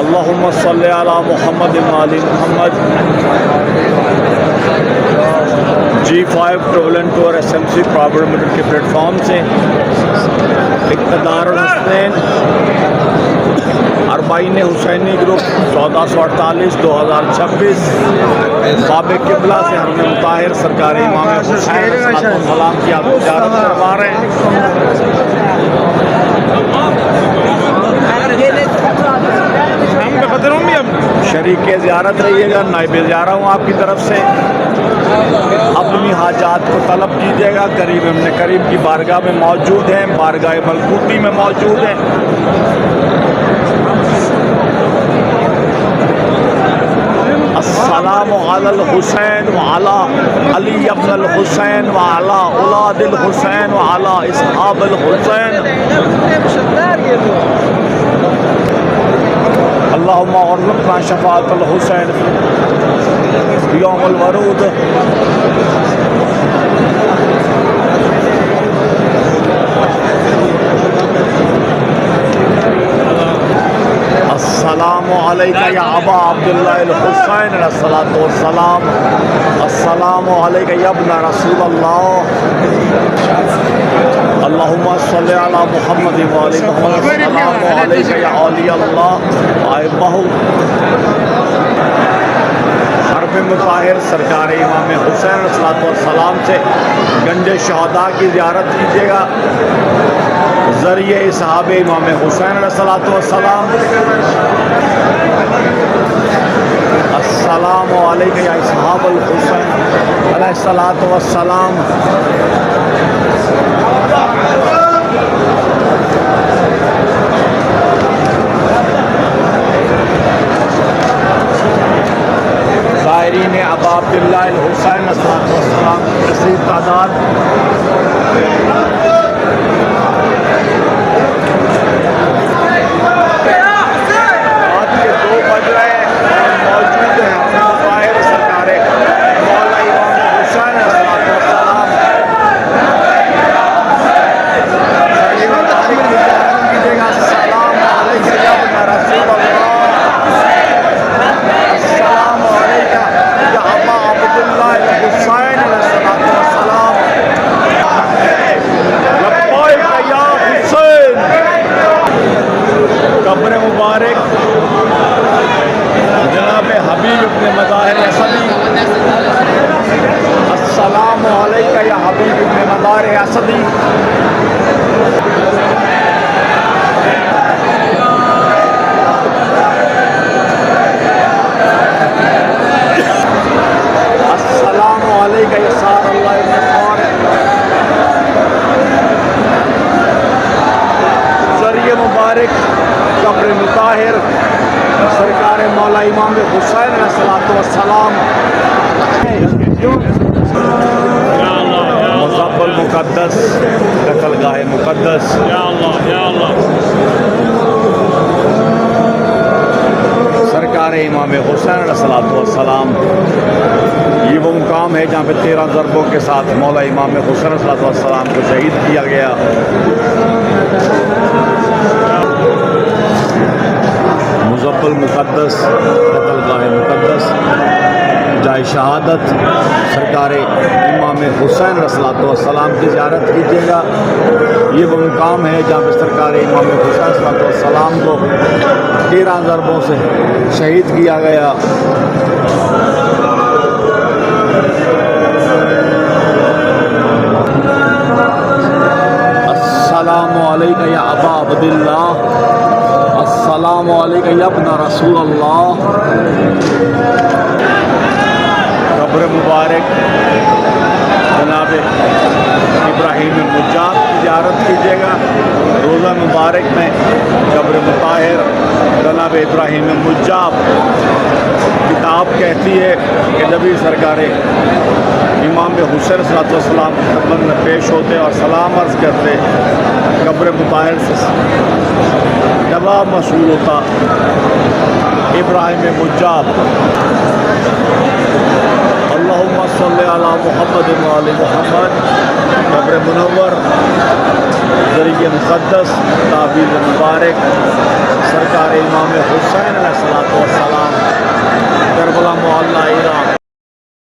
اللہم صلی علی محمد و آل محمد۔ G5 travel and tour S M C proper limited کے پلیٹ فارم سے اقتدار الحسنین اربعین حسینی گروپ 1448-2026 باب قبلہ سے حرم مطہر سرکار امام حسین علیہ السلام کی آپ زیارت کروا رہے ہیں۔ شریک زیارت رہیے گا، نائب زیارہ ہوں آپ کی طرف سے، اپنی حاجات کو طلب کیجیے گا۔ قریب ابن قریب کی بارگاہ میں موجود ہیں، بارگاہ ملکوتی میں موجود ہیں۔ السلام علی الحسین وعلی علی ابن الحسین وعلی اولاد الحسین وعلی اصحاب الحسین۔ اللہم ارزقنا شفاعت الحسین یوم الورود۔ السلام علیکہ یا ابا عبداللہ الحسین علیہ السلام۔ السلام علیکہ یا ابن رسول اللہ۔ اللہم صلی علی محمد و آل محمد۔ السلام علیکہ یا اولیاء اللہ وآئمہ۔ حرم مطہر سرکار امام حسین علیہ السلام سے گنج شہداء کی زیارت کیجیے گا ذریعہ اصحاب امام حسین علیہ السلام۔ السلام علیکم یا اصحاب الحسین علیہ السلام۔ زائرین ابا عبداللہ الحسین علیہ السلام کثیر تعداد۔ قبر مبارک جناب حبیب ابن مظاہر اسدی۔ السلام علیکہ یا حبیب ابن مظاہر اسدی۔ السلام علیکہ یا سار اللہ ابن خار۔ ذریعہ مبارک قبر مطہر سرکار مولا امام حسین علیہ السلام۔ مذہب المقدس قتل گاہ مقدس۔ سرکار امام حسین علیہ السلام، یہ وہ مقام ہے جہاں پہ 13 ضربوں کے ساتھ مولا امام حسین علیہ السلام کو شہید کیا گیا۔ مذہب المقدس قتل گاہ مقدس جائے شہادت سرکار امام حسین علیہ السلام کی زیارت کیجیے گا۔ یہ وہ مقام ہے جہاں پہ سرکار امام حسین علیہ السلام کو 13 ضربوں سے شہید کیا گیا۔ السلام علیکہ یا ابا عبداللہ۔ السلام علیکم یا ابن رسول اللہ۔ قبر مبارک جناب ابراہیم مجاب کی زیارت کیجیے گا۔ روزہ مبارک میں قبر مطہر جناب ابراہیم مجاب کتاب کہتی ہے کہ جب ہی سرکار امام حسین صلی اللہ علیہ وسلم کی خدمت میں پیش ہوتے اور سلام عرض کرتے، قبر مطہر سے جواب موصول ہوتا ابراہیم مجاب۔ اللہم صلی علی محمد و آل محمد۔ قبر منور ذریعہ مقدس تعبیر مبارک سرکار امام حسین